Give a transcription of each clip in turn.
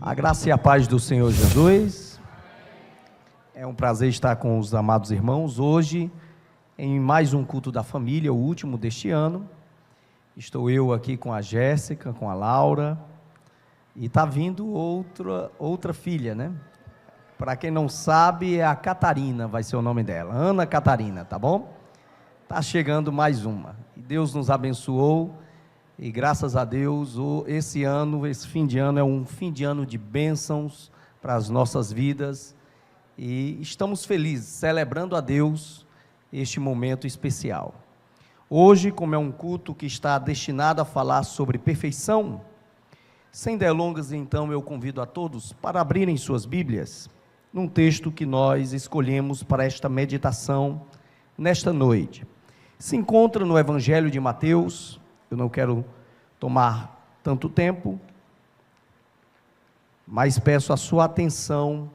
A graça e a paz do Senhor Jesus. É um prazer estar com os amados irmãos hoje em mais um culto da família, o último deste ano. Estou eu aqui com a Jéssica, com a Laura, e está vindo outra filha, né? Para quem não sabe, é a Catarina, vai ser o nome dela, Ana Catarina, tá bom? Está chegando mais uma. E Deus nos abençoou. E graças a Deus, esse fim de ano é um fim de ano de bênçãos para as nossas vidas. E estamos felizes, celebrando a Deus este momento especial. Hoje, como é um culto que está destinado a falar sobre perfeição, sem delongas, então, eu convido a todos para abrirem suas Bíblias, num texto que nós escolhemos para esta meditação nesta noite. Se encontra no Evangelho de Mateus. Eu não quero tomar tanto tempo, mas peço a sua atenção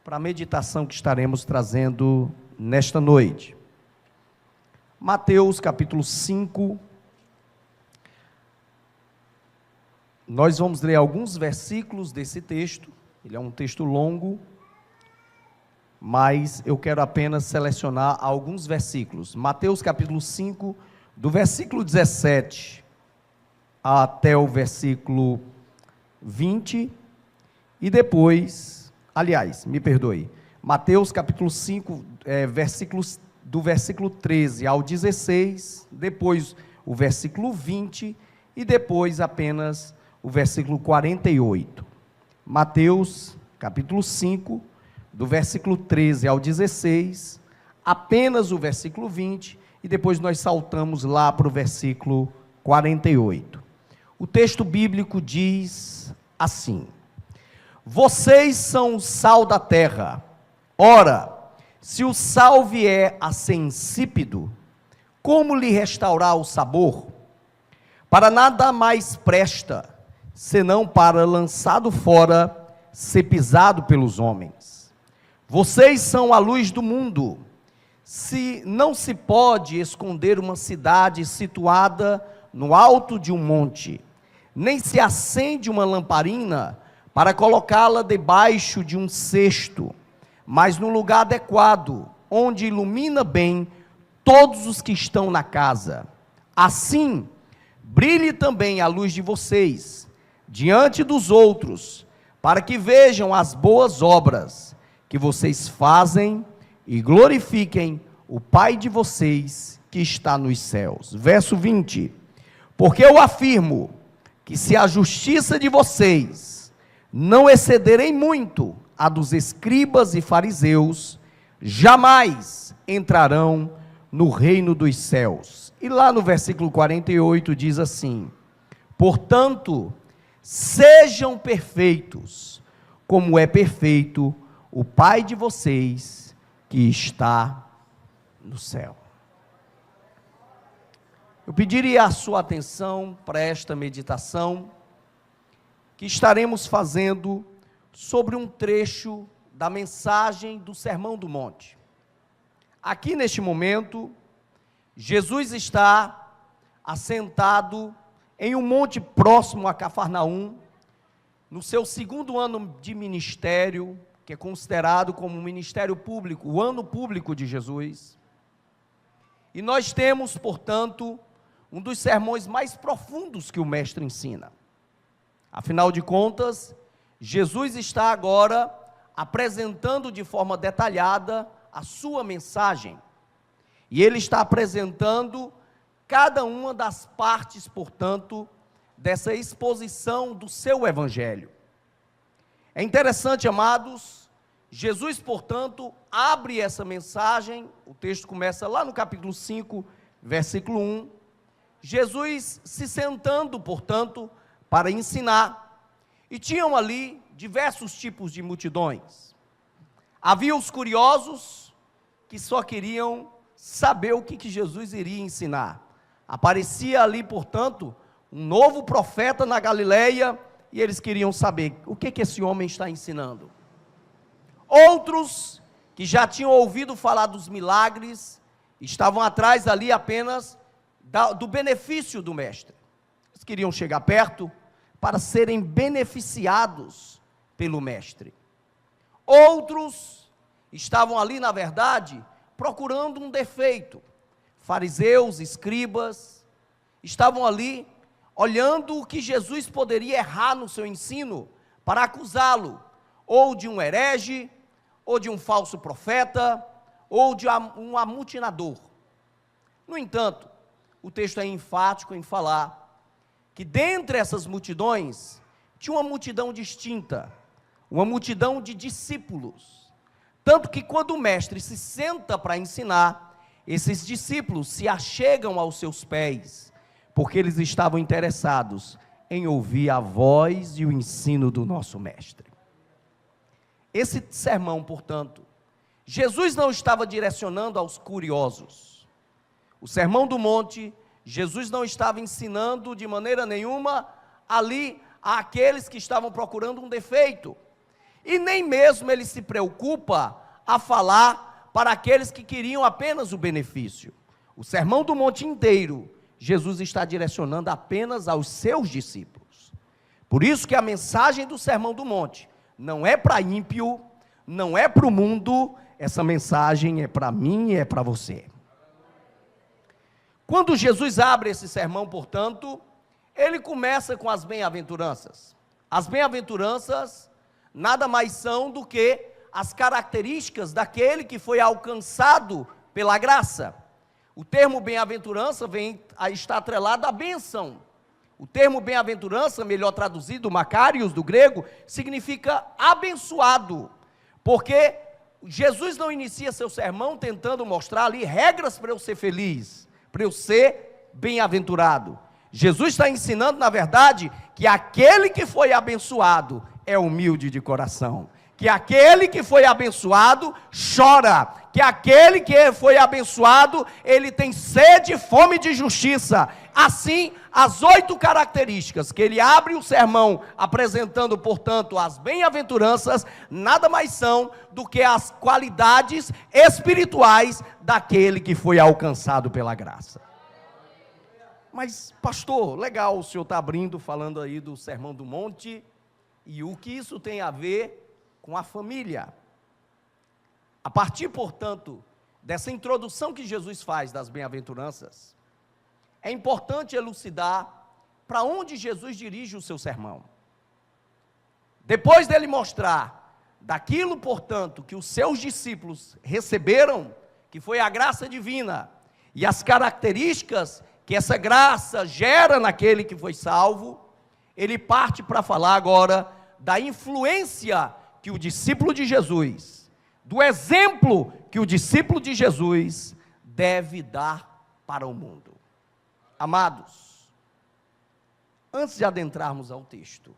para a meditação que estaremos trazendo nesta noite. Mateus capítulo 5, nós vamos ler alguns versículos desse texto. Ele é um texto longo, mas eu quero apenas selecionar alguns versículos. Mateus capítulo 5, do versículo 17 até o versículo 20, e depois, Mateus capítulo 5, do versículo 13 ao 16, depois o versículo 20, e depois apenas o versículo 48. Mateus capítulo 5, do versículo 13 ao 16, apenas o versículo 20, e depois nós saltamos lá para o versículo 48. O texto bíblico diz assim: vocês são o sal da terra. Ora, se o sal vier a ser insípido, como lhe restaurar o sabor? Para nada mais presta, senão para, lançado fora, ser pisado pelos homens. Vocês são a luz do mundo. Não se pode esconder uma cidade situada no alto de um monte, nem se acende uma lamparina para colocá-la debaixo de um cesto, mas no lugar adequado, onde ilumina bem todos os que estão na casa. Assim, brilhe também a luz de vocês diante dos outros, para que vejam as boas obras que vocês fazem e glorifiquem o Pai de vocês que está nos céus. Verso 20: porque eu afirmo que se a justiça de vocês não excederem muito a dos escribas e fariseus, jamais entrarão no reino dos céus. E lá no versículo 48 diz assim: portanto, sejam perfeitos, como é perfeito o Pai de vocês que está no céu. Eu pediria a sua atenção para esta meditação que estaremos fazendo sobre um trecho da mensagem do Sermão do Monte. Aqui neste momento, Jesus está assentado em um monte próximo a Cafarnaum, no seu segundo ano de ministério, que é considerado como um ministério público, o ano público de Jesus. E nós temos, portanto, um dos sermões mais profundos que o mestre ensina. Afinal de contas, Jesus está agora apresentando de forma detalhada a sua mensagem. E ele está apresentando cada uma das partes, portanto, dessa exposição do seu evangelho. É interessante, amados, Jesus, portanto, abre essa mensagem, o texto começa lá no capítulo 5, versículo 1, Jesus se sentando, portanto, para ensinar, e tinham ali diversos tipos de multidões. Havia os curiosos, que só queriam saber o que Jesus iria ensinar. Aparecia ali, portanto, um novo profeta na Galileia, e eles queriam saber o que esse homem está ensinando. Outros, que já tinham ouvido falar dos milagres, estavam atrás ali apenas do benefício do mestre. Eles queriam chegar perto para serem beneficiados pelo mestre. Outros estavam ali, na verdade, procurando um defeito. Fariseus, escribas, estavam ali olhando o que Jesus poderia errar no seu ensino para acusá-lo, ou de um herege, ou de um falso profeta, ou de um amutinador. No entanto, o texto é enfático em falar que dentre essas multidões, tinha uma multidão distinta, uma multidão de discípulos. Tanto que quando o mestre se senta para ensinar, esses discípulos se achegam aos seus pés, porque eles estavam interessados em ouvir a voz e o ensino do nosso mestre. Esse sermão, portanto, Jesus não estava direcionando aos curiosos. O Sermão do Monte, Jesus não estava ensinando de maneira nenhuma ali àqueles que estavam procurando um defeito. E nem mesmo ele se preocupa a falar para aqueles que queriam apenas o benefício. O Sermão do Monte inteiro, Jesus está direcionando apenas aos seus discípulos. Por isso que a mensagem do Sermão do Monte não é para ímpio, não é para o mundo, essa mensagem é para mim e é para você. Quando Jesus abre esse sermão, portanto, ele começa com as bem-aventuranças. As bem-aventuranças nada mais são do que as características daquele que foi alcançado pela graça. O termo bem-aventurança vem a estar atrelado à bênção. O termo bem-aventurança, melhor traduzido, Macarios, do grego, significa abençoado, porque Jesus não inicia seu sermão tentando mostrar ali regras para eu ser feliz, para eu ser bem-aventurado. Jesus está ensinando, na verdade, que aquele que foi abençoado é humilde de coração, que aquele que foi abençoado chora, que aquele que foi abençoado, ele tem sede e fome de justiça. Assim, as 8 características que ele abre o sermão apresentando, portanto, as bem-aventuranças, nada mais são do que as qualidades espirituais daquele que foi alcançado pela graça. Mas, pastor, legal, o senhor está abrindo, falando aí do Sermão do Monte, e o que isso tem a ver com a família? A partir, portanto, dessa introdução que Jesus faz das bem-aventuranças, é importante elucidar para onde Jesus dirige o seu sermão. Depois dele mostrar daquilo, portanto, que os seus discípulos receberam, que foi a graça divina, e as características que essa graça gera naquele que foi salvo, ele parte para falar agora da influência que o discípulo de Jesus, do exemplo que o discípulo de Jesus deve dar para o mundo. Amados, antes de adentrarmos ao texto,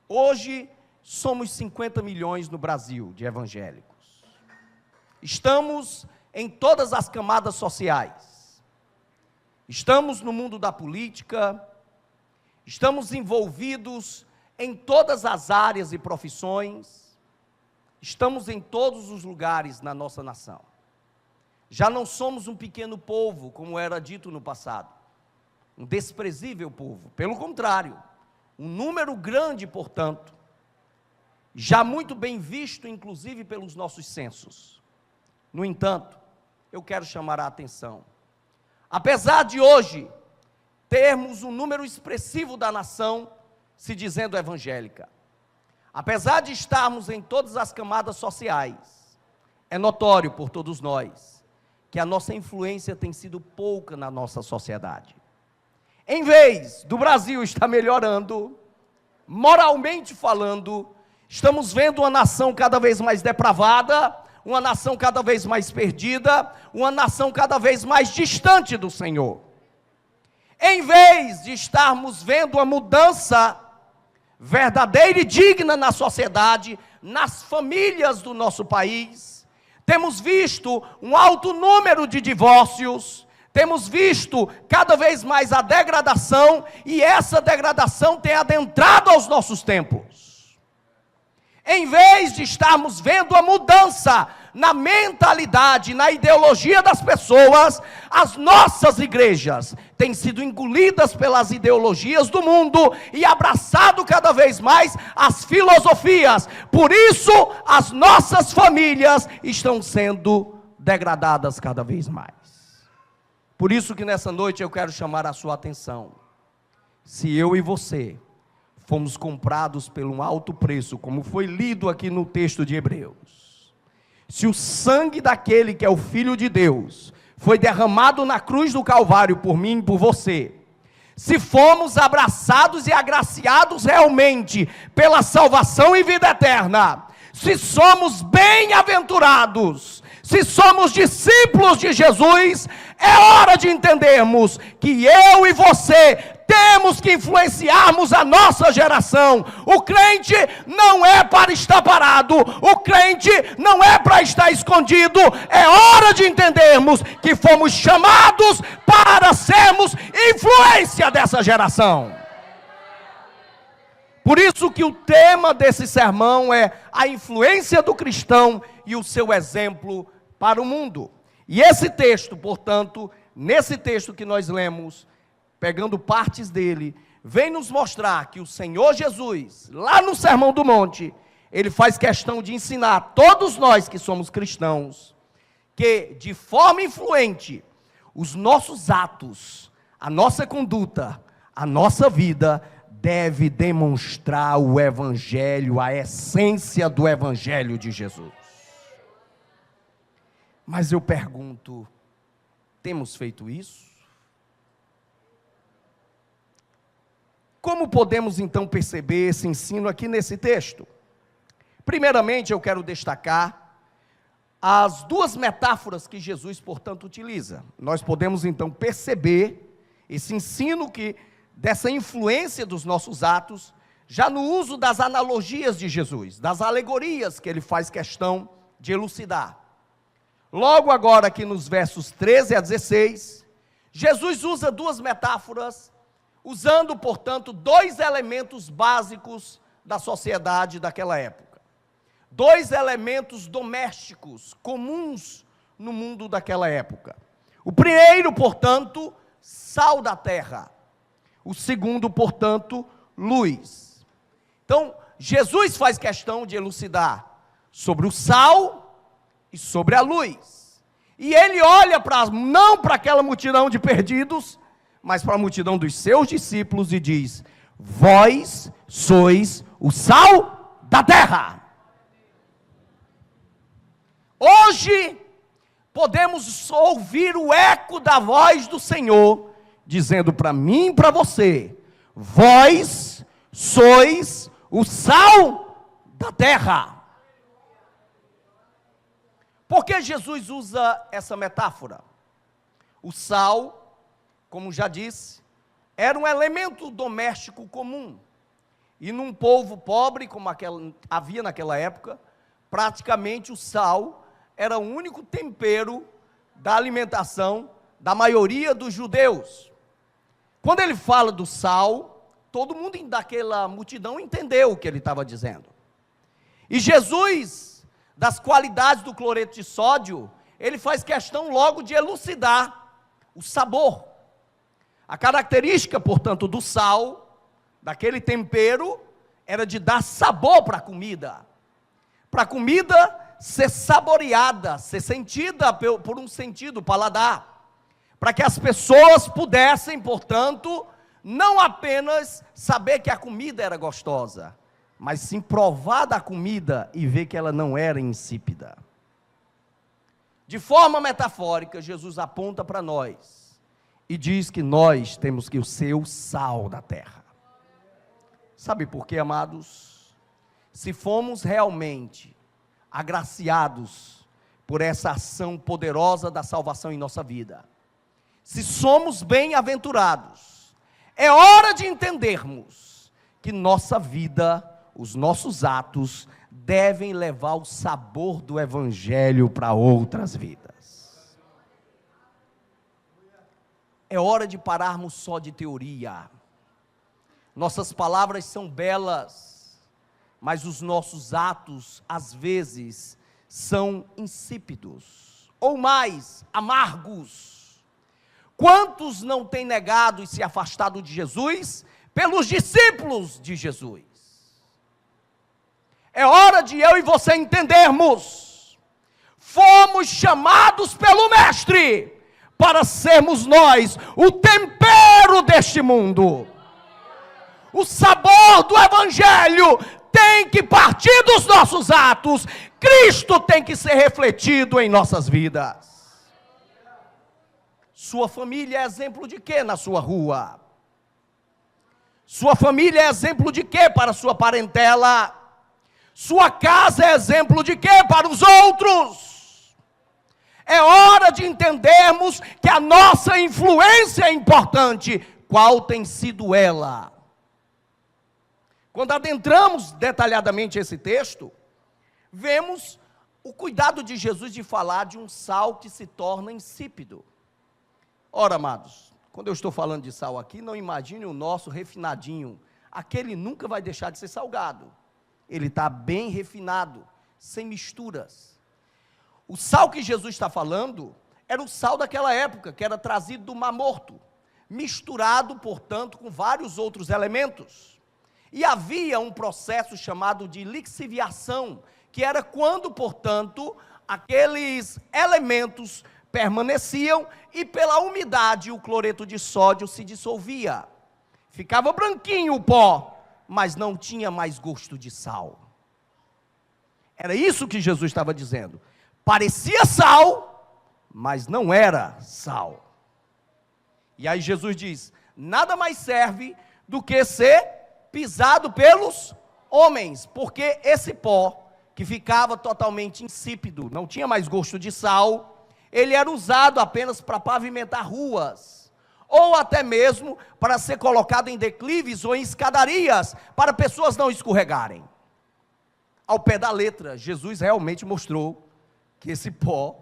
hoje somos 50 milhões no Brasil de evangélicos. Estamos em todas as camadas sociais. Estamos no mundo da política, estamos envolvidos em todas as áreas e profissões, estamos em todos os lugares na nossa nação. Já não somos um pequeno povo, como era dito no passado, um desprezível povo. Pelo contrário, um número grande, portanto, já muito bem visto, inclusive pelos nossos censos. No entanto, eu quero chamar a atenção. Apesar de hoje termos um número expressivo da nação se dizendo evangélica, apesar de estarmos em todas as camadas sociais, é notório por todos nós que a nossa influência tem sido pouca na nossa sociedade. Em vez do Brasil estar melhorando, moralmente falando, estamos vendo uma nação cada vez mais depravada, uma nação cada vez mais perdida, uma nação cada vez mais distante do Senhor. Em vez de estarmos vendo uma mudança verdadeira e digna na sociedade, nas famílias do nosso país, temos visto um alto número de divórcios, temos visto cada vez mais a degradação, e essa degradação tem adentrado aos nossos tempos. Em vez de estarmos vendo a mudança na mentalidade, na ideologia das pessoas, as nossas igrejas têm sido engolidas pelas ideologias do mundo e abraçado cada vez mais as filosofias. Por isso, as nossas famílias estão sendo degradadas cada vez mais. Por isso que nessa noite eu quero chamar a sua atenção. Se eu e você fomos comprados por um alto preço, como foi lido aqui no texto de Hebreus, se o sangue daquele que é o Filho de Deus foi derramado na cruz do Calvário por mim e por você, se fomos abraçados e agraciados realmente pela salvação e vida eterna, se somos bem-aventurados, se somos discípulos de Jesus, é hora de entendermos que eu e você temos que influenciarmos a nossa geração. O crente não é para estar parado, o crente não é para estar escondido. É hora de entendermos que fomos chamados para sermos influência dessa geração. Por isso que o tema desse sermão é a influência do cristão e o seu exemplo para o mundo. E esse texto, portanto, nesse texto que nós lemos, pegando partes dele, vem nos mostrar que o Senhor Jesus, lá no Sermão do Monte, ele faz questão de ensinar a todos nós que somos cristãos, que de forma influente, os nossos atos, a nossa conduta, a nossa vida, deve demonstrar o Evangelho, a essência do Evangelho de Jesus. Mas eu pergunto, temos feito isso? Como podemos então perceber esse ensino aqui nesse texto? Primeiramente, eu quero destacar as duas metáforas que Jesus, portanto, utiliza. Nós podemos então perceber esse ensino dessa influência dos nossos atos, já no uso das analogias de Jesus, das alegorias que ele faz questão de elucidar. Logo agora aqui nos versos 13 a 16, Jesus usa duas metáforas, usando, portanto, dois elementos básicos da sociedade daquela época. Dois elementos domésticos, comuns no mundo daquela época. O primeiro, portanto, sal da terra. O segundo, portanto, luz. Então, Jesus faz questão de elucidar sobre o sal e sobre a luz. E ele olha não para aquela multidão de perdidos, mas para a multidão dos seus discípulos e diz: vós sois o sal da terra. Hoje, podemos ouvir o eco da voz do Senhor, dizendo para mim e para você: vós sois o sal da terra. Por que Jesus usa essa metáfora? O sal, como já disse, era um elemento doméstico comum. E num povo pobre, como havia naquela época, praticamente o sal era o único tempero da alimentação da maioria dos judeus. Quando ele fala do sal, todo mundo daquela multidão entendeu o que ele estava dizendo. E Jesus, das qualidades do cloreto de sódio, ele faz questão logo de elucidar o sabor. A característica, portanto, do sal, daquele tempero, era de dar sabor para a comida ser saboreada, ser sentida por um sentido, paladar, para que as pessoas pudessem, portanto, não apenas saber que a comida era gostosa, mas sim provar da comida e ver que ela não era insípida. De forma metafórica, Jesus aponta para nós e diz que nós temos que ser o sal da terra. Sabe por quê, amados? Se fomos realmente agraciados por essa ação poderosa da salvação em nossa vida, se somos bem-aventurados, é hora de entendermos que nossa vida, os nossos atos, devem levar o sabor do Evangelho para outras vidas. É hora de pararmos só de teoria. Nossas palavras são belas, mas os nossos atos, às vezes, são insípidos, ou mais, amargos. Quantos não têm negado e se afastado de Jesus pelos discípulos de Jesus? É hora de eu e você entendermos, fomos chamados pelo Mestre para sermos nós o tempero deste mundo. O sabor do Evangelho tem que partir dos nossos atos. Cristo tem que ser refletido em nossas vidas. Sua família é exemplo de quê na sua rua? Sua família é exemplo de quê para sua parentela? Sua casa é exemplo de quê para os outros? É hora de entendermos que a nossa influência é importante. Qual tem sido ela? Quando adentramos detalhadamente esse texto, vemos o cuidado de Jesus de falar de um sal que se torna insípido. Ora, amados, quando eu estou falando de sal aqui, não imagine o nosso refinadinho. Aquele nunca vai deixar de ser salgado. Ele está bem refinado, sem misturas. O sal que Jesus está falando era o sal daquela época, que era trazido do Mar Morto, misturado, portanto, com vários outros elementos. E havia um processo chamado de lixiviação, que era quando, portanto, aqueles elementos permaneciam e pela umidade o cloreto de sódio se dissolvia. Ficava branquinho o pó, mas não tinha mais gosto de sal. Era isso que Jesus estava dizendo. Parecia sal, mas não era sal. E aí Jesus diz, nada mais serve do que ser pisado pelos homens, porque esse pó, que ficava totalmente insípido, não tinha mais gosto de sal, ele era usado apenas para pavimentar ruas, ou até mesmo para ser colocado em declives ou em escadarias, para pessoas não escorregarem. Ao pé da letra, Jesus realmente mostrou que esse pó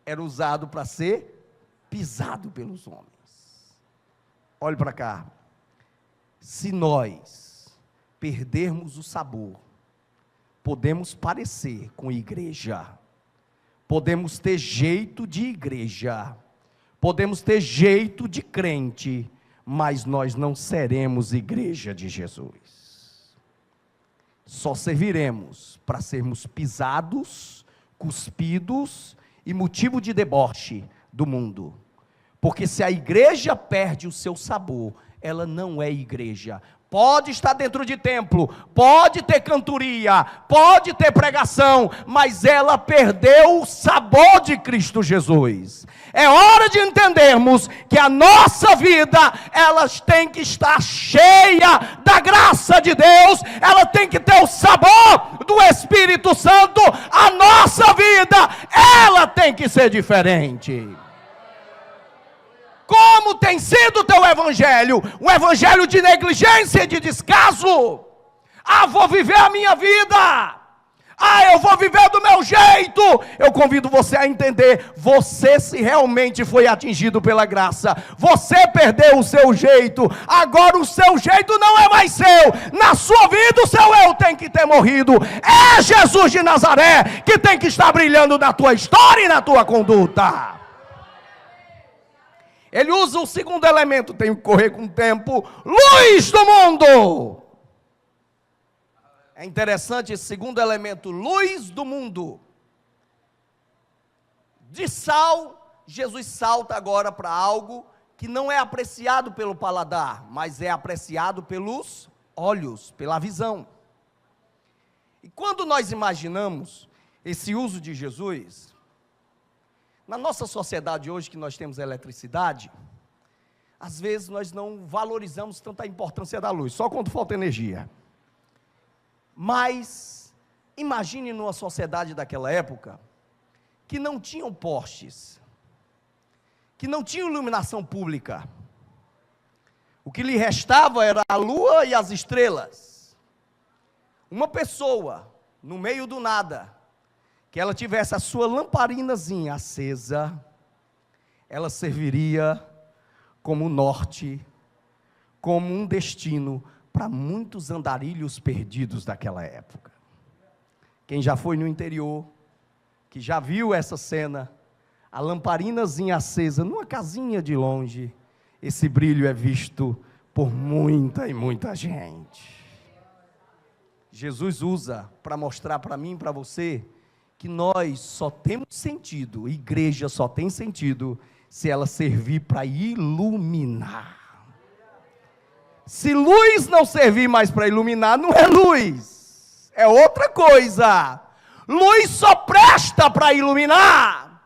era usado para ser pisado pelos homens. Olhe para cá. Se nós perdermos o sabor, podemos parecer com igreja, podemos ter jeito de igreja, podemos ter jeito de crente, mas nós não seremos igreja de Jesus. Só serviremos para sermos pisados, cuspidos e motivo de deboche do mundo. Porque se a igreja perde o seu sabor, ela não é igreja. Pode estar dentro de templo, pode ter cantoria, pode ter pregação, mas ela perdeu o sabor de Cristo Jesus. É hora de entendermos que a nossa vida, ela tem que estar cheia da graça de Deus, ela tem que ter o sabor do Espírito Santo, a nossa vida, ela tem que ser diferente. Como tem sido o teu evangelho? Um evangelho de negligência e de descaso? Ah, vou viver a minha vida. Ah, eu vou viver do meu jeito. Eu convido você a entender, você se realmente foi atingido pela graça, você perdeu o seu jeito, agora o seu jeito não é mais seu, na sua vida o seu eu tem que ter morrido, é Jesus de Nazaré que tem que estar brilhando na tua história e na tua conduta. Ele usa o segundo elemento, tenho que correr com o tempo, luz do mundo. É interessante esse segundo elemento, luz do mundo. De sal, Jesus salta agora para algo que não é apreciado pelo paladar, mas é apreciado pelos olhos, pela visão. E quando nós imaginamos esse uso de Jesus, na nossa sociedade hoje que nós temos eletricidade, às vezes nós não valorizamos tanto a importância da luz, só quando falta energia. Mas, imagine numa sociedade daquela época, que não tinham postes, que não tinha iluminação pública. O que lhe restava era a lua e as estrelas. Uma pessoa, no meio do nada, que ela tivesse a sua lamparinazinha acesa, ela serviria como norte, como um destino para muitos andarilhos perdidos daquela época. Quem já foi no interior, que já viu essa cena, a lamparinazinha acesa numa casinha de longe, esse brilho é visto por muita e muita gente. Jesus usa para mostrar para mim e para você que nós só temos sentido, igreja só tem sentido, se ela servir para iluminar. Se luz não servir mais para iluminar, não é luz, é outra coisa. Luz só presta para iluminar.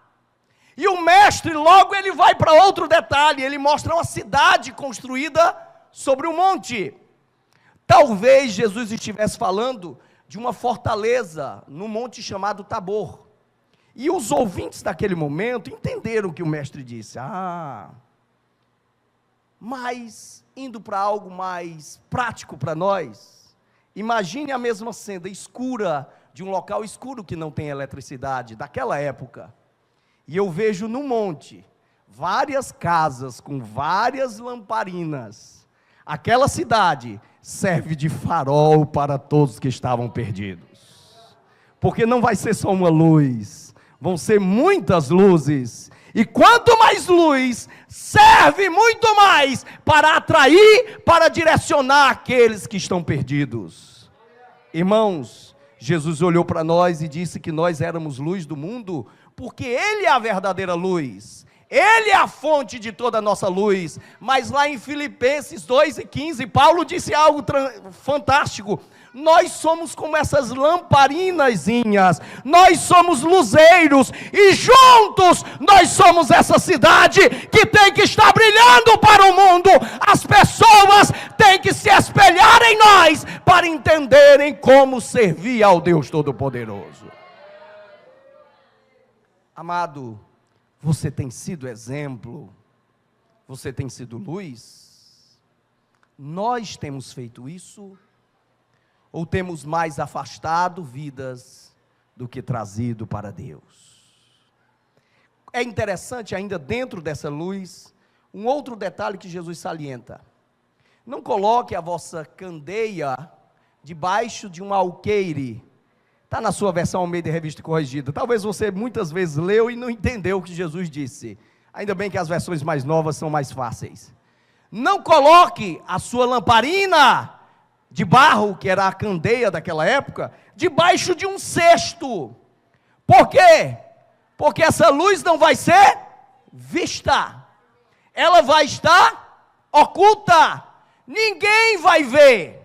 E o mestre logo ele vai para outro detalhe, ele mostra uma cidade construída sobre um monte. Talvez Jesus estivesse falando de uma fortaleza no monte chamado Tabor. E os ouvintes daquele momento entenderam o que o mestre disse. Mas indo para algo mais prático para nós, imagine a mesma cena escura, de um local escuro que não tem eletricidade, daquela época. E eu vejo no monte, várias casas com várias lamparinas. Aquela cidade serve de farol para todos que estavam perdidos. Porque não vai ser só uma luz, vão ser muitas luzes. E quanto mais luz, serve muito mais para atrair, para direcionar aqueles que estão perdidos. Irmãos, Jesus olhou para nós e disse que nós éramos luz do mundo, porque Ele é a verdadeira luz. Ele é a fonte de toda a nossa luz. Mas lá em Filipenses 2:15, Paulo disse algo fantástico. Nós somos como essas lamparinazinhas, nós somos luzeiros, e juntos nós somos essa cidade que tem que estar brilhando para o mundo. As pessoas têm que se espelhar em nós, para entenderem como servir ao Deus Todo-Poderoso. Amado, você tem sido exemplo, você tem sido luz? Nós temos feito isso? Ou temos mais afastado vidas do que trazido para Deus? É interessante ainda dentro dessa luz, um outro detalhe que Jesus salienta. Não coloque a vossa candeia debaixo de um alqueire. Está na sua versão Almeida Revista Corrigida. Talvez você muitas vezes leu e não entendeu o que Jesus disse. Ainda bem que as versões mais novas são mais fáceis. Não coloque a sua lamparina de barro, que era a candeia daquela época, debaixo de um cesto. Por quê? Porque essa luz não vai ser vista. Ela vai estar oculta. Ninguém vai ver.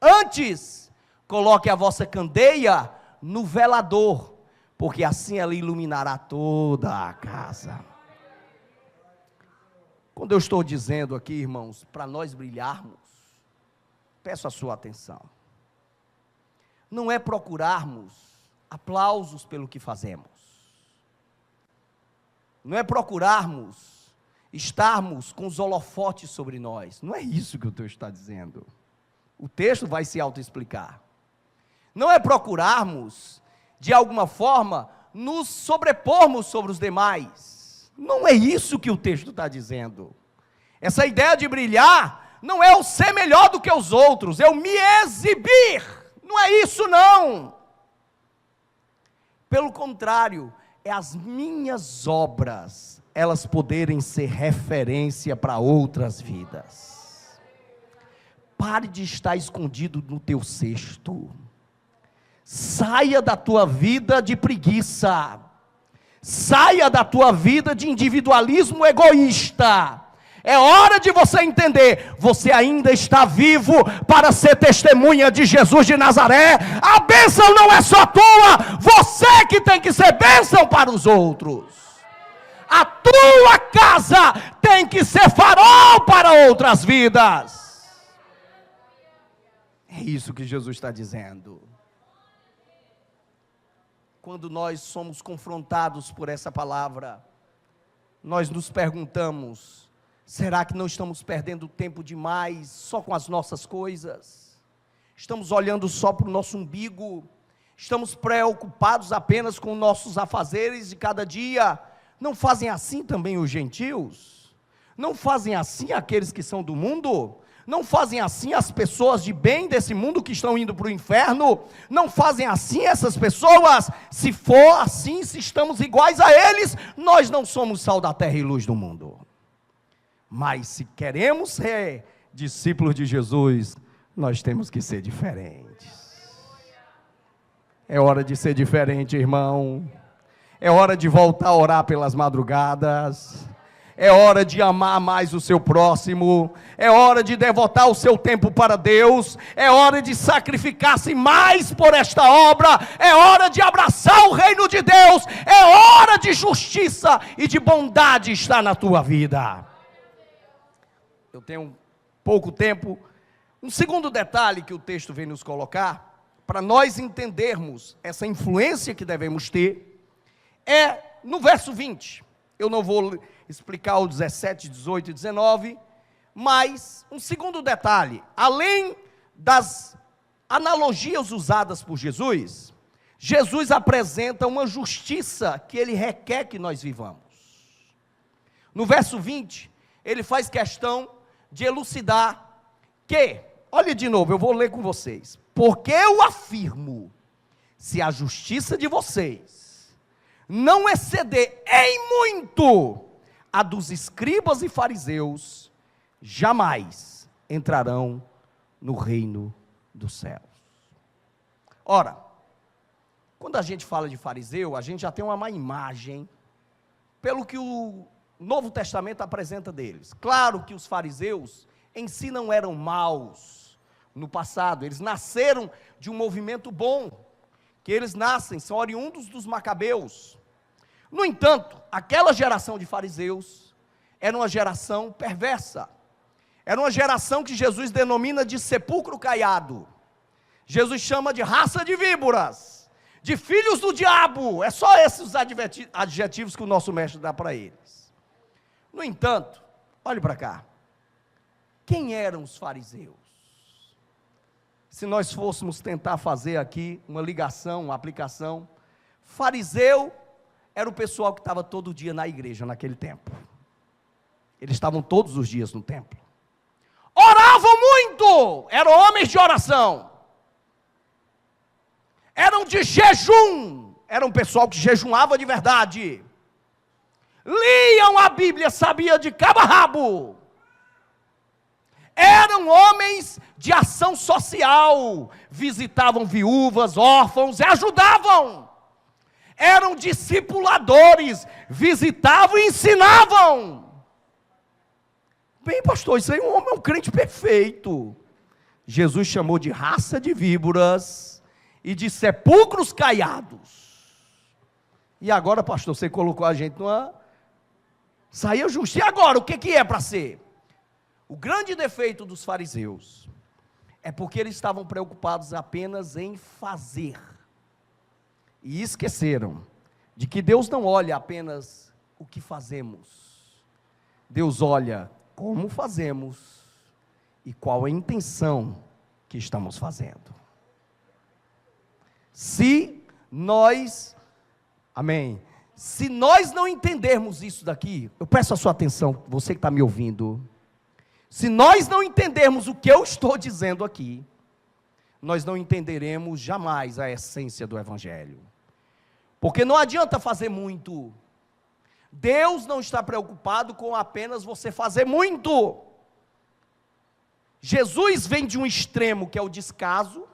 Antes, coloque a vossa candeia no velador, porque assim ela iluminará toda a casa. Quando eu estou dizendo aqui, irmãos, para nós brilharmos, peço a sua atenção. Não é procurarmos aplausos pelo que fazemos. Não é procurarmos estarmos com os holofotes sobre nós. Não é isso que o texto está dizendo. O texto vai se autoexplicar. Não é procurarmos, de alguma forma, nos sobrepormos sobre os demais. Não é isso que o texto está dizendo. Essa ideia de brilhar não é o ser melhor do que os outros, é o me exibir. Não é isso não. Pelo contrário, é as minhas obras, elas poderem ser referência para outras vidas. Pare de estar escondido no teu cesto. Saia da tua vida de preguiça. Saia da tua vida de individualismo egoísta. É hora de você entender, você ainda está vivo para ser testemunha de Jesus de Nazaré. A bênção não é só tua, você que tem que ser bênção para os outros. A tua casa tem que ser farol para outras vidas. É isso que Jesus está dizendo. Quando nós somos confrontados por essa palavra, nós nos perguntamos: será que não estamos perdendo tempo demais só com as nossas coisas? Estamos olhando só para o nosso umbigo? Estamos preocupados apenas com nossos afazeres de cada dia? Não fazem assim também os gentios? Não fazem assim aqueles que são do mundo? Não fazem assim as pessoas de bem desse mundo que estão indo para o inferno? Não fazem assim essas pessoas? Se for assim, se estamos iguais a eles, nós não somos sal da terra e luz do mundo. Mas se queremos ser discípulos de Jesus, nós temos que ser diferentes. É hora de ser diferente, irmão. É hora de voltar a orar pelas madrugadas. É hora de amar mais o seu próximo. É hora de devotar o seu tempo para Deus. É hora de sacrificar-se mais por esta obra. É hora de abraçar o reino de Deus. É hora de justiça e de bondade estar na tua vida. Eu tenho pouco tempo. Um segundo detalhe que o texto vem nos colocar, para nós entendermos essa influência que devemos ter, é no verso 20. Eu não vou explicar o 17, 18 e 19, mas um segundo detalhe, além das analogias usadas por Jesus, Jesus apresenta uma justiça que ele requer que nós vivamos. No verso 20, ele faz questão de elucidar que, olha de novo, eu vou ler com vocês, porque eu afirmo, se a justiça de vocês não exceder em muito a dos escribas e fariseus, jamais entrarão no reino dos céus. Ora, quando a gente fala de fariseu, a gente já tem uma má imagem, pelo que o Novo Testamento apresenta deles. Claro que os fariseus em si não eram maus no passado, eles nasceram de um movimento bom, que eles são oriundos dos macabeus. No entanto, aquela geração de fariseus era uma geração perversa, era uma geração que Jesus denomina de sepulcro caiado, Jesus chama de raça de víboras, de filhos do diabo, é só esses adjetivos que o nosso mestre dá para eles. No entanto, olhe para cá, quem eram os fariseus? Se nós fôssemos tentar fazer aqui uma ligação, uma aplicação, fariseu era o pessoal que estava todo dia na igreja naquele tempo. Eles estavam todos os dias no templo. Oravam muito, eram homens de oração. Eram de jejum, era um pessoal que jejuava de verdade. Liam a Bíblia, sabia de cabo a rabo. Eram homens de ação social, visitavam viúvas, órfãos e ajudavam. Eram discipuladores, visitavam e ensinavam. Bem, pastor, isso aí é um crente perfeito. Jesus chamou de raça de víboras e de sepulcros caiados. E agora, pastor, você colocou a gente numa saia justa. E agora, o que é para ser? O grande defeito dos fariseus é porque eles estavam preocupados apenas em fazer. E esqueceram de que Deus não olha apenas o que fazemos. Deus olha como fazemos e qual a intenção que estamos fazendo. Se nós, amém, se nós não entendermos isso daqui, eu peço a sua atenção, você que está me ouvindo, se nós não entendermos o que eu estou dizendo aqui, nós não entenderemos jamais a essência do Evangelho. Porque não adianta fazer muito. Deus não está preocupado com apenas você fazer muito. Jesus vem de um extremo que é o descaso,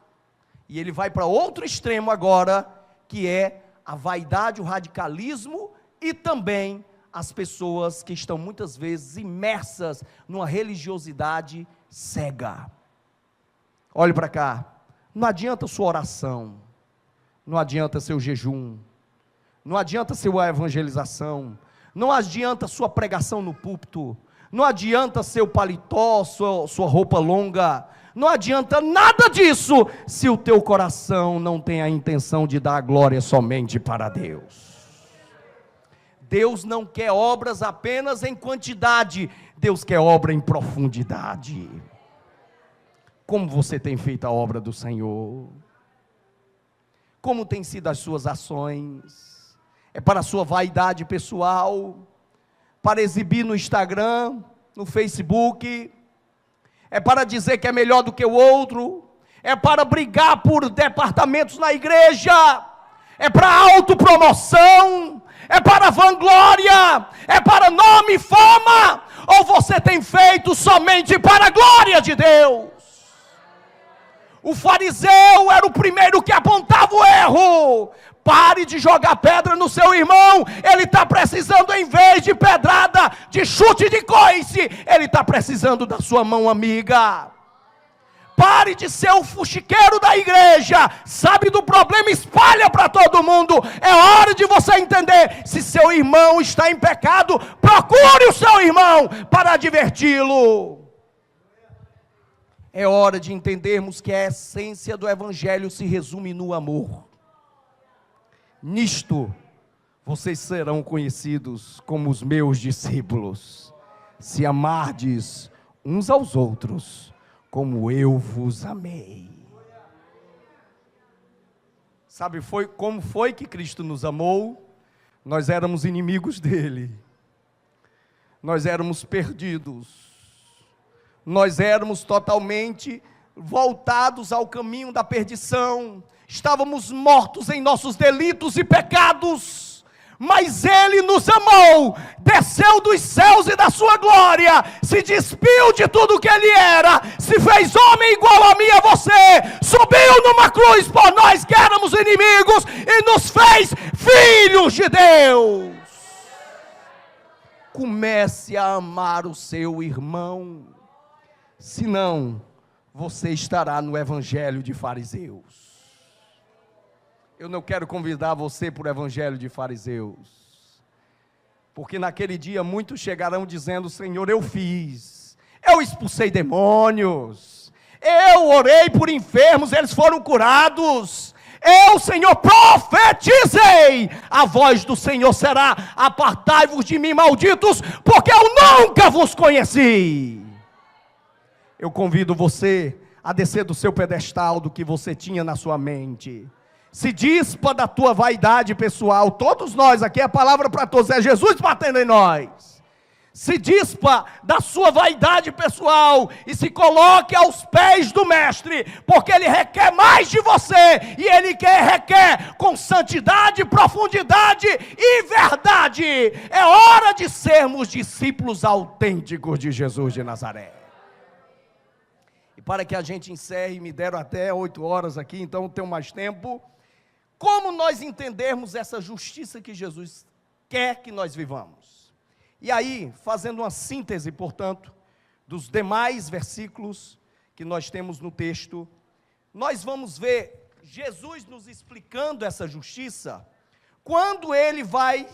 e ele vai para outro extremo agora, que é a vaidade, o radicalismo, e também as pessoas que estão muitas vezes imersas numa religiosidade cega. Olhe para cá, não adianta sua oração, não adianta seu jejum, não adianta sua evangelização, não adianta sua pregação no púlpito, não adianta seu paletó, sua roupa longa, não adianta nada disso, se o teu coração não tem a intenção de dar a glória somente para Deus. Deus não quer obras apenas em quantidade, Deus quer obra em profundidade. Como você tem feito a obra do Senhor? Como tem sido as suas ações? É para a sua vaidade pessoal, para exibir no Instagram, no Facebook, é para dizer que é melhor do que o outro, é para brigar por departamentos na igreja, é para autopromoção, é para vanglória, é para nome e fama, ou você tem feito somente para a glória de Deus? O fariseu era o primeiro que apontava o erro. Pare de jogar pedra no seu irmão, ele está precisando, em vez de pedrada, de chute de coice, ele está precisando da sua mão amiga. Pare de ser o fuxiqueiro da igreja, sabe do problema, espalha para todo mundo. É hora de você entender, se seu irmão está em pecado, procure o seu irmão para adverti-lo. É hora de entendermos que a essência do evangelho se resume no amor. Nisto, vocês serão conhecidos como os meus discípulos, se amardes uns aos outros, como eu vos amei. Sabe como foi que Cristo nos amou? Nós éramos inimigos dele, nós éramos perdidos, nós éramos totalmente voltados ao caminho da perdição, estávamos mortos em nossos delitos e pecados, mas Ele nos amou, desceu dos céus e da sua glória, se despiu de tudo que Ele era, se fez homem igual a mim e a você, subiu numa cruz por nós que éramos inimigos, e nos fez filhos de Deus. Comece a amar o seu irmão, senão você estará no evangelho de fariseus. Eu não quero convidar você para o evangelho de fariseus, porque naquele dia muitos chegarão dizendo: Senhor, eu fiz, eu expulsei demônios, eu orei por enfermos, eles foram curados, eu, Senhor, profetizei, a voz do Senhor será: apartai-vos de mim, malditos, porque eu nunca vos conheci. Eu convido você a descer do seu pedestal, do que você tinha na sua mente. Se dispa da tua vaidade pessoal. Todos nós, aqui a palavra para todos, é Jesus batendo em nós. Se dispa da sua vaidade pessoal e se coloque aos pés do mestre, porque ele requer mais de você, e ele requer com santidade, profundidade e verdade. É hora de sermos discípulos autênticos de Jesus de Nazaré. E para que a gente encerre, me deram até 8 horas aqui, então tenho mais tempo. Como nós entendermos essa justiça que Jesus quer que nós vivamos? E aí, fazendo uma síntese, portanto, dos demais versículos que nós temos no texto, nós vamos ver Jesus nos explicando essa justiça, quando Ele vai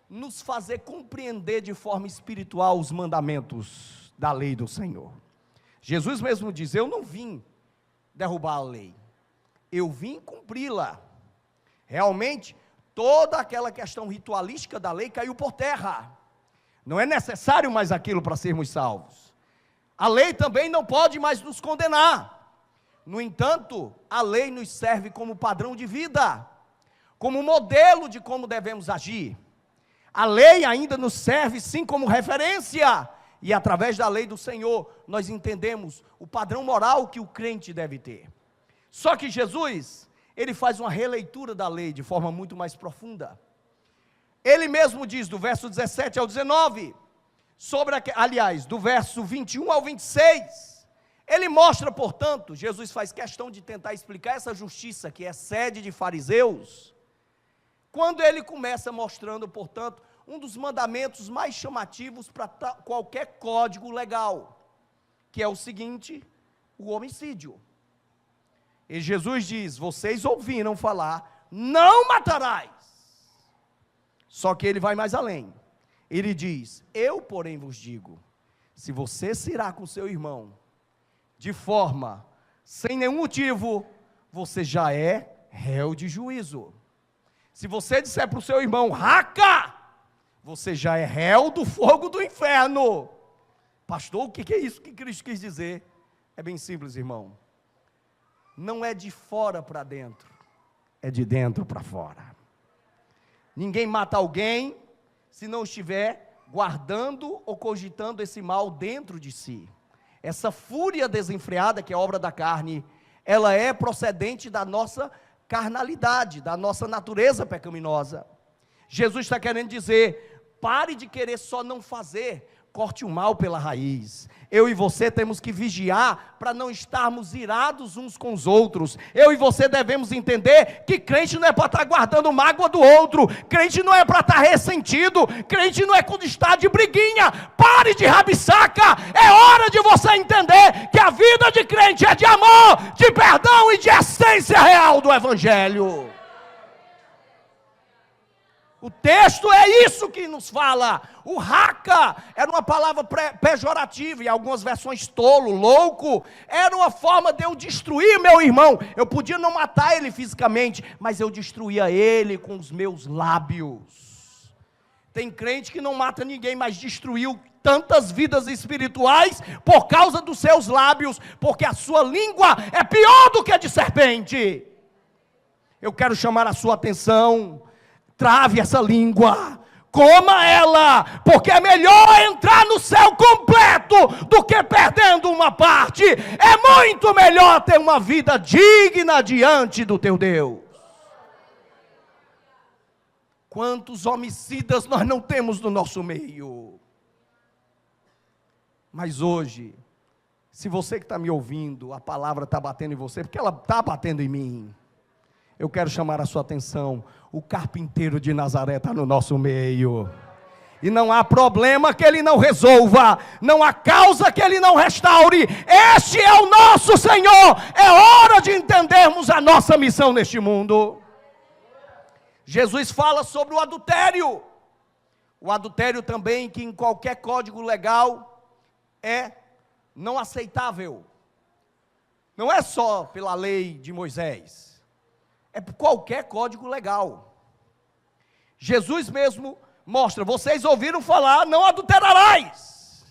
nos fazer compreender de forma espiritual os mandamentos da lei do Senhor. Jesus mesmo diz: eu não vim derrubar a lei, eu vim cumpri-la. Realmente, toda aquela questão ritualística da lei caiu por terra. Não é necessário mais aquilo para sermos salvos. A lei também não pode mais nos condenar. No entanto, a lei nos serve como padrão de vida, como modelo de como devemos agir. A lei ainda nos serve sim como referência, e através da lei do Senhor, nós entendemos o padrão moral que o crente deve ter. Só que Jesus, Ele faz uma releitura da lei de forma muito mais profunda. Ele mesmo diz, do verso 17 ao 19, do verso 21 ao 26, ele mostra, portanto, Jesus faz questão de tentar explicar essa justiça que é sede de fariseus, quando ele começa mostrando, portanto, um dos mandamentos mais chamativos para qualquer código legal, que é o seguinte: o homicídio. E Jesus diz: vocês ouviram falar, não matarás. Só que ele vai mais além. Ele diz: eu, porém, vos digo, se você se irá com seu irmão, de forma, sem nenhum motivo, você já é réu de juízo. Se você disser para o seu irmão, raca, você já é réu do fogo do inferno. Pastor, o que é isso que Cristo quis dizer? É bem simples, irmão. Não é de fora para dentro, é de dentro para fora. Ninguém mata alguém se não estiver guardando ou cogitando esse mal dentro de si. Essa fúria desenfreada, que é obra da carne, ela é procedente da nossa carnalidade, da nossa natureza pecaminosa. Jesus está querendo dizer: pare de querer só não fazer, corte o mal pela raiz. Eu e você temos que vigiar para não estarmos irados uns com os outros. Eu e você devemos entender que crente não é para estar guardando mágoa do outro, crente não é para estar ressentido, crente não é quando está de briguinha. Pare de rabisaca, é hora de você entender que a vida de crente é de amor, de perdão e de essência real do Evangelho. O texto é isso que nos fala. O raca era uma palavra pejorativa, em algumas versões tolo, louco. Era uma forma de eu destruir meu irmão. Eu podia não matar ele fisicamente, mas eu destruía ele com os meus lábios. Tem crente que não mata ninguém, mas destruiu tantas vidas espirituais por causa dos seus lábios, porque a sua língua é pior do que a de serpente. Eu quero chamar a sua atenção. Trave essa língua, coma ela, porque é melhor entrar no céu completo do que perdendo uma parte. É muito melhor ter uma vida digna diante do teu Deus. Quantos homicidas nós não temos no nosso meio? Mas hoje, se você que está me ouvindo, a palavra está batendo em você, porque ela está batendo em mim, eu quero chamar a sua atenção. O carpinteiro de Nazaré está no nosso meio, e não há problema que ele não resolva, não há causa que ele não restaure. Este é o nosso Senhor. É hora de entendermos a nossa missão neste mundo. Jesus fala sobre o adultério. O adultério também, que em qualquer código legal é não aceitável. Não é só pela lei de Moisés, é por qualquer código legal. Jesus mesmo mostra: vocês ouviram falar, não adulterarás.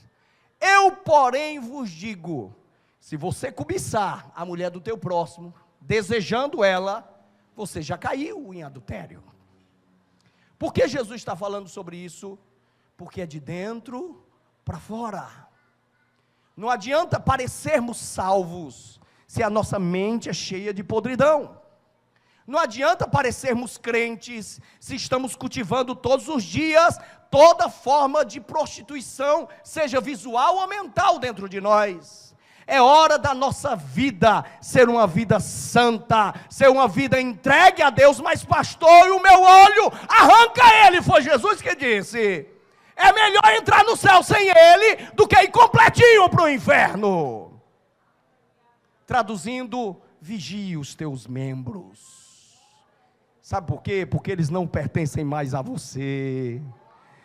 Eu, porém, vos digo, se você cobiçar a mulher do teu próximo, desejando ela, você já caiu em adultério. Por que Jesus está falando sobre isso? Porque é de dentro para fora. Não adianta parecermos salvos se a nossa mente é cheia de podridão. Não adianta parecermos crentes se estamos cultivando todos os dias toda forma de prostituição, seja visual ou mental, dentro de nós. É hora da nossa vida ser uma vida santa, ser uma vida entregue a Deus. Mas pastor, e o meu olho, arranca ele, foi Jesus que disse. É melhor entrar no céu sem ele do que ir completinho para o inferno. Traduzindo, vigie os teus membros. Sabe por quê? Porque eles não pertencem mais a você.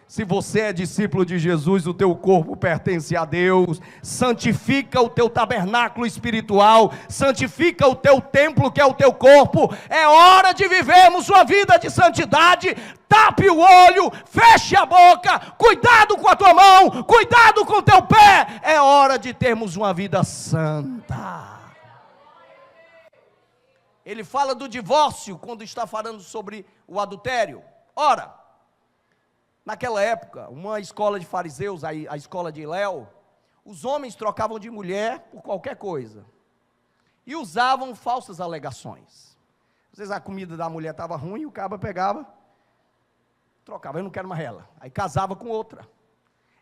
Se você é discípulo de Jesus, o teu corpo pertence a Deus. Santifica o teu tabernáculo espiritual, santifica o teu templo, que é o teu corpo. É hora de vivermos uma vida de santidade. Tape o olho, feche a boca, cuidado com a tua mão, cuidado com o teu pé. É hora de termos uma vida santa. Ele fala do divórcio quando está falando sobre o adultério. Ora, naquela época, uma escola de fariseus, a escola de Léo, os homens trocavam de mulher por qualquer coisa e usavam falsas alegações. Às vezes a comida da mulher estava ruim, o cabra pegava, trocava: eu não quero mais ela. Aí casava com outra.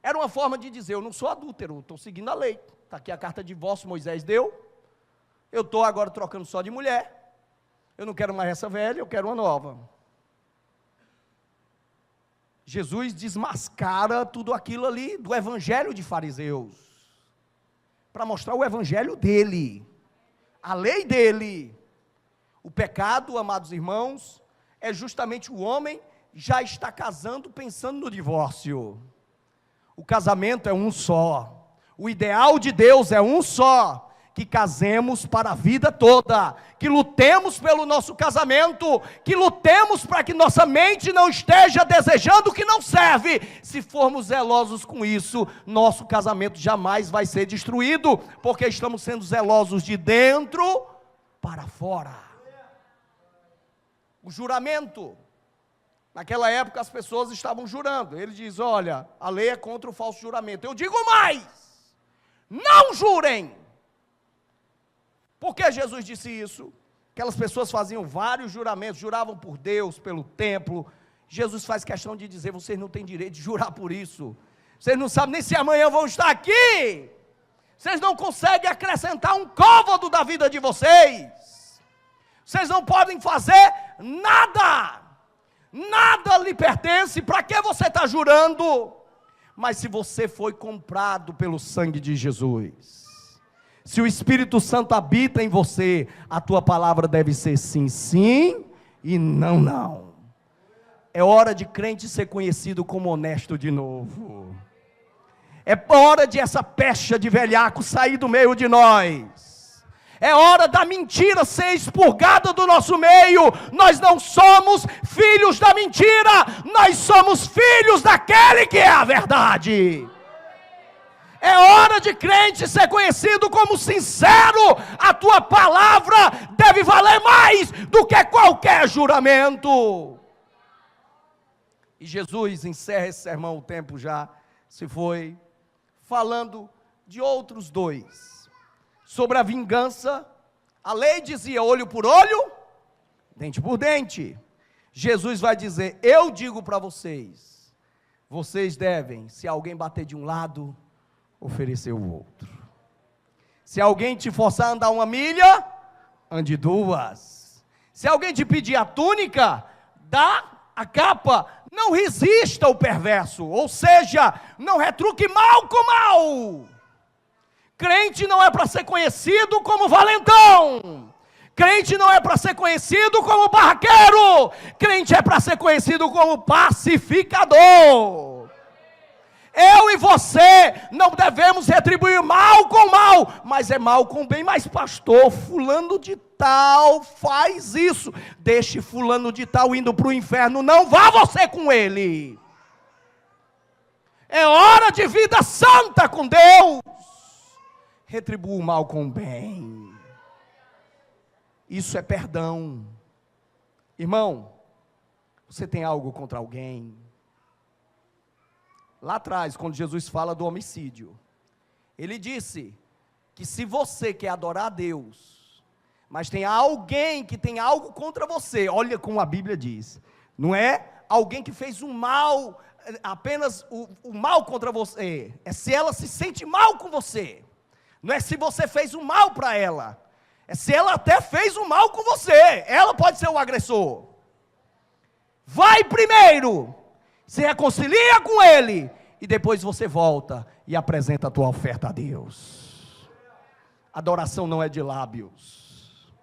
Era uma forma de dizer: eu não sou adúltero, estou seguindo a lei. Está aqui a carta de divórcio, Moisés deu. Eu estou agora trocando só de mulher. Eu não quero mais essa velha, eu quero uma nova. Jesus desmascara tudo aquilo ali do evangelho de fariseus, para mostrar o evangelho dele, a lei dele. O pecado, amados irmãos, é justamente o homem já está casando pensando no divórcio. O casamento é um só, o ideal de Deus é um só. Que casemos para a vida toda, que lutemos pelo nosso casamento, que lutemos para que nossa mente não esteja desejando o que não serve. Se formos zelosos com isso, nosso casamento jamais vai ser destruído, porque estamos sendo zelosos de dentro para fora. O juramento, naquela época as pessoas estavam jurando. Ele diz: olha, a lei é contra o falso juramento. Eu digo mais: Não jurem. Por que Jesus disse isso? Aquelas pessoas faziam vários juramentos, juravam por Deus, pelo templo. Jesus faz questão de dizer: vocês não têm direito de jurar por isso. Vocês não sabem nem se amanhã vão estar aqui. Vocês não conseguem acrescentar um côvado da vida de vocês. Vocês não podem fazer nada. Nada lhe pertence. Para que você está jurando? Mas se você foi comprado pelo sangue de Jesus, se o Espírito Santo habita em você, a tua palavra deve ser sim, sim e não, não. É hora de crente ser conhecido como honesto de novo. É hora de essa pecha de velhaco sair do meio de nós. É hora da mentira ser expurgada do nosso meio. Nós não somos filhos da mentira, nós somos filhos daquele que é a verdade. É hora de crente ser conhecido como sincero. A tua palavra deve valer mais do que qualquer juramento. E Jesus encerra esse sermão, o tempo já se foi, falando de outros dois. Sobre a vingança, a lei dizia olho por olho, dente por dente. Jesus vai dizer: eu digo para vocês, vocês devem, se alguém bater de um lado, oferecer o outro. Se alguém te forçar a andar 1 milha, ande 2. Se alguém te pedir a túnica, dá a capa. Não resista ao perverso, ou seja, não retruque mal com mal. Crente não é para ser conhecido como valentão. Crente não é para ser conhecido como barraqueiro. Crente é para ser conhecido como pacificador. Eu e você não devemos retribuir mal com mal, mas é mal com bem. Mas pastor, fulano de tal faz isso, deixe fulano de tal indo para o inferno, não vá você com ele. É hora de vida santa com Deus. Retribua o mal com o bem. Isso é perdão. Irmão, você tem algo contra alguém? Lá atrás, quando Jesus fala do homicídio, ele disse que se você quer adorar a Deus, mas tem alguém que tem algo contra você, olha como a Bíblia diz, não é alguém que fez um mal, apenas o mal contra você, é se ela se sente mal com você, não é se você fez um mal para ela, é se ela até fez um mal com você, ela pode ser o agressor. Vai primeiro, se reconcilia com ele, e depois você volta e apresenta a tua oferta a Deus. Adoração não é de lábios.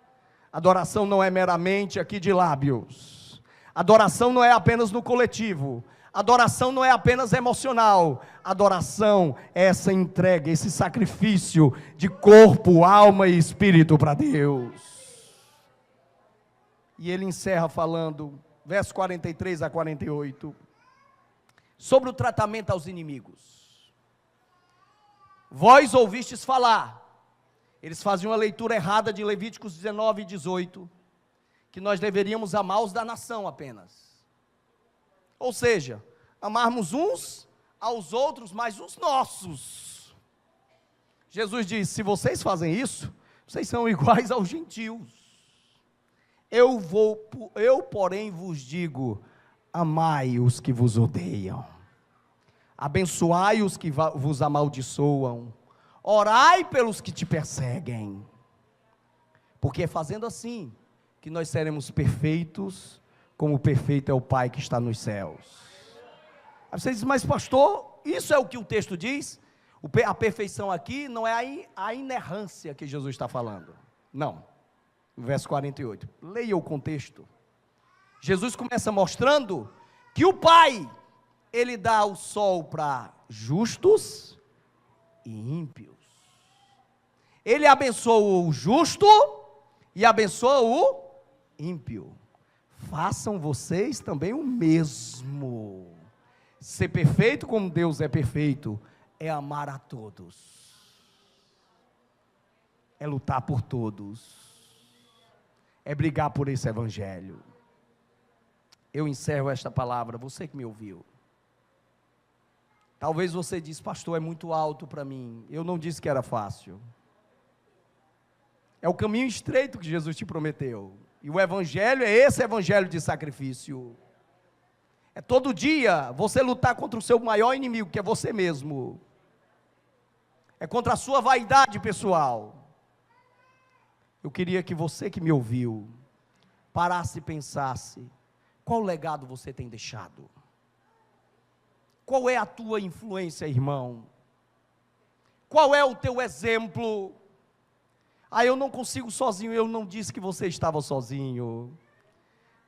Adoração não é meramente aqui de lábios. Adoração não é apenas no coletivo. Adoração não é apenas emocional. Adoração é essa entrega, esse sacrifício de corpo, alma e espírito para Deus. E ele encerra falando, verso 43 a 48, sobre o tratamento aos inimigos. Vós ouvistes falar, eles faziam uma leitura errada de Levíticos 19 e 18, que nós deveríamos amar os da nação apenas. Ou seja, amarmos uns aos outros, mas os nossos. Jesus diz: se vocês fazem isso, vocês são iguais aos gentios. Eu, porém, vos digo: amai os que vos odeiam, abençoai os que vos amaldiçoam, orai pelos que te perseguem, porque é fazendo assim que nós seremos perfeitos, como perfeito é o Pai que está nos céus. Aí você diz: mas pastor, isso é o que o texto diz? A perfeição aqui não é a inerrância que Jesus está falando, não. Verso 48, leia o contexto. Jesus começa mostrando que o Pai, Ele dá o sol para justos e ímpios. Ele abençoa o justo e abençoa o ímpio. Façam vocês também o mesmo. Ser perfeito como Deus é perfeito é amar a todos, é lutar por todos, é brigar por esse evangelho. Eu encerro esta palavra, você que me ouviu. Talvez você disse, pastor, é muito alto para mim. Eu não disse que era fácil. É o caminho estreito que Jesus te prometeu. E o evangelho é esse evangelho de sacrifício. É todo dia você lutar contra o seu maior inimigo, que é você mesmo. É contra a sua vaidade pessoal. Eu queria que você que me ouviu, parasse e pensasse, qual legado você tem deixado? Qual é a tua influência, irmão? Qual é o teu exemplo? Eu não consigo sozinho. Eu não disse que você estava sozinho.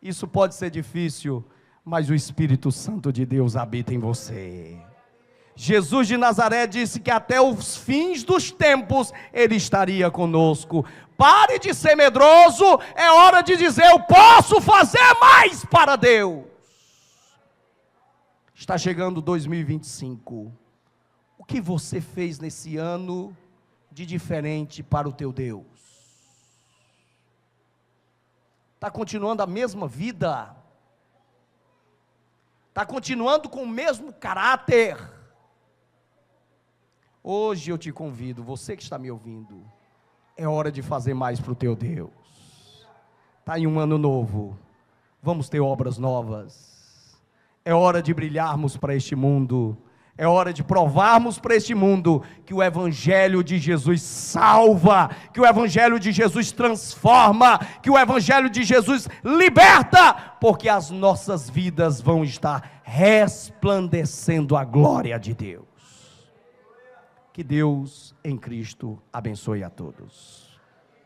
Isso pode ser difícil, mas o Espírito Santo de Deus habita em você. Jesus de Nazaré disse que até os fins dos tempos Ele estaria conosco. Pare de ser medroso, é hora de dizer, eu posso fazer mais para Deus. Está chegando 2025. O que você fez nesse ano de diferente para o teu Deus? Está continuando a mesma vida? Está continuando com o mesmo caráter? Hoje eu te convido, você que está me ouvindo, é hora de fazer mais para o teu Deus. Está em um ano novo, vamos ter obras novas. É hora de brilharmos para este mundo. É hora de provarmos para este mundo que o Evangelho de Jesus salva, que o Evangelho de Jesus transforma, que o Evangelho de Jesus liberta, porque as nossas vidas vão estar resplandecendo a glória de Deus. Que Deus em Cristo abençoe a todos.